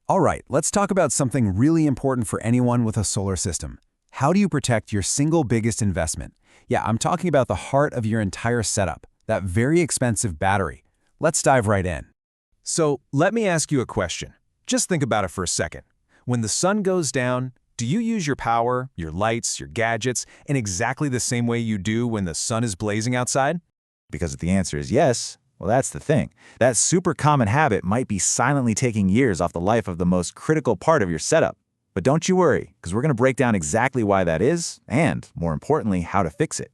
All right, let's talk about something really important for anyone with a solar system. How do you protect your single biggest investment? Yeah, I'm talking about the heart of your entire setup, that very expensive battery. Let's dive right in. So let me ask you a question. Just think about it for a second. When the sun goes down, do you use your power, your lights, your gadgets in exactly the same way you do when the sun is blazing outside? Because if the answer is yes, well, that's the thing. That super common habit might be silently taking years off the life of the most critical part of your setup. But don't you worry, because we're going to break down exactly why that is, and, more importantly, how to fix it.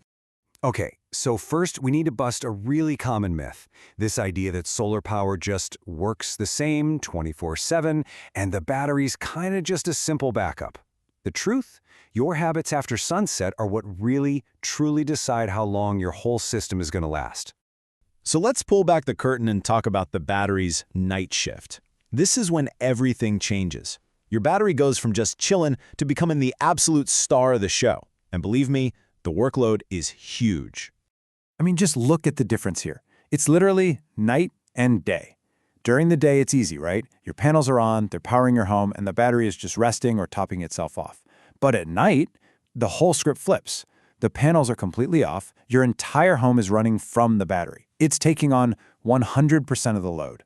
Okay, so first we need to bust a really common myth. This idea that solar power just works the same 24/7 and the battery's kind of just a simple backup. The truth? Your habits after sunset are what really, truly decide how long your whole system is going to last. So let's pull back the curtain and talk about the battery's night shift. This is when everything changes. Your battery goes from just chillin' to becoming the absolute star of the show. And believe me, the workload is huge. I mean, just look at the difference here. It's literally night and day. During the day, it's easy, right? Your panels are on, they're powering your home, and the battery is just resting or topping itself off. But at night, the whole script flips. The panels are completely off. Your entire home is running from the battery. It's taking on 100% of the load.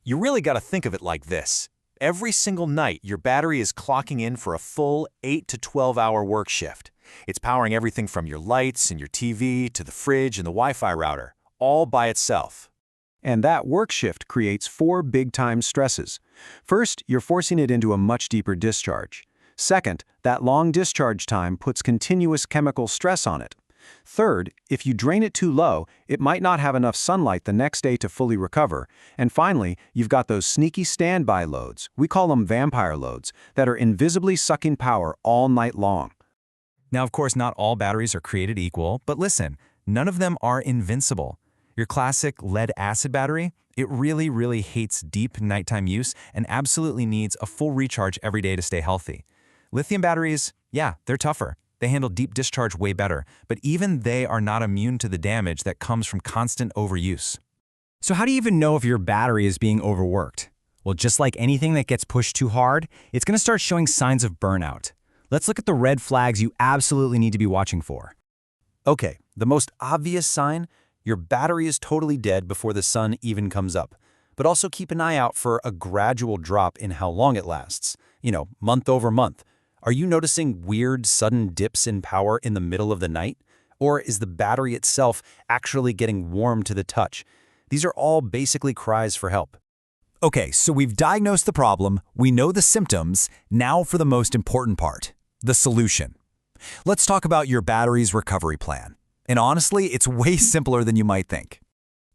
You really got to think of it like this. Every single night, your battery is clocking in for a full 8 to 12-hour work shift. It's powering everything from your lights and your TV to the fridge and the Wi-Fi router, all by itself. And that work shift creates 4 big-time stresses. First, you're forcing it into a much deeper discharge. Second, that long discharge time puts continuous chemical stress on it. Third, if you drain it too low, it might not have enough sunlight the next day to fully recover. And finally, you've got those sneaky standby loads, we call them vampire loads, that are invisibly sucking power all night long. Now, of course, not all batteries are created equal, but listen, none of them are invincible. Your classic lead-acid battery, it really hates deep nighttime use and absolutely needs a full recharge every day to stay healthy. Lithium batteries, yeah, they're tougher. They handle deep discharge way better, but even they are not immune to the damage that comes from constant overuse. So how do you even know if your battery is being overworked? Well, just like anything that gets pushed too hard, it's going to start showing signs of burnout. Let's look at the red flags you absolutely need to be watching for. Okay, the most obvious sign, your battery is totally dead before the sun even comes up. But also keep an eye out for a gradual drop in how long it lasts. Month over month. Are you noticing weird, sudden dips in power in the middle of the night? Or is the battery itself actually getting warm to the touch? These are all basically cries for help. Okay, so we've diagnosed the problem, we know the symptoms, now for the most important part, the solution. Let's talk about your battery's recovery plan. And honestly, it's way simpler than you might think.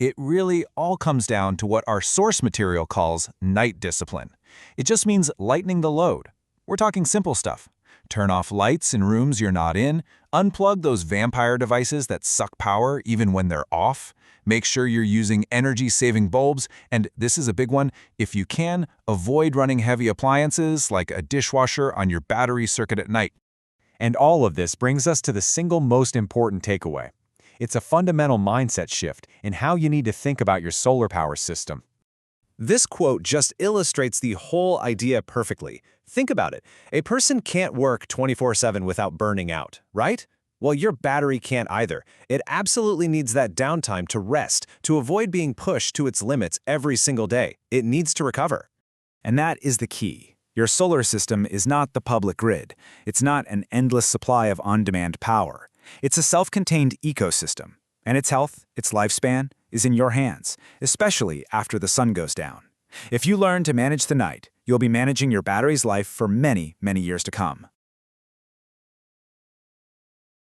It really all comes down to what our source material calls night discipline. It just means lightening the load. We're talking simple stuff. Turn off lights in rooms you're not in, unplug those vampire devices that suck power even when they're off, make sure you're using energy-saving bulbs, and this is a big one, if you can, avoid running heavy appliances like a dishwasher on your battery circuit at night. And all of this brings us to the single most important takeaway. It's a fundamental mindset shift in how you need to think about your solar power system. This quote just illustrates the whole idea perfectly. Think about it. A person can't work 24/7 without burning out, right? Well, your battery can't either. It absolutely needs that downtime to rest, to avoid being pushed to its limits every single day. It needs to recover. And that is the key. Your solar system is not the public grid. It's not an endless supply of on-demand power. It's a self-contained ecosystem. And its health, its lifespan, is in your hands, especially after the sun goes down. If you learn to manage the night, you'll be managing your battery's life for many years to come.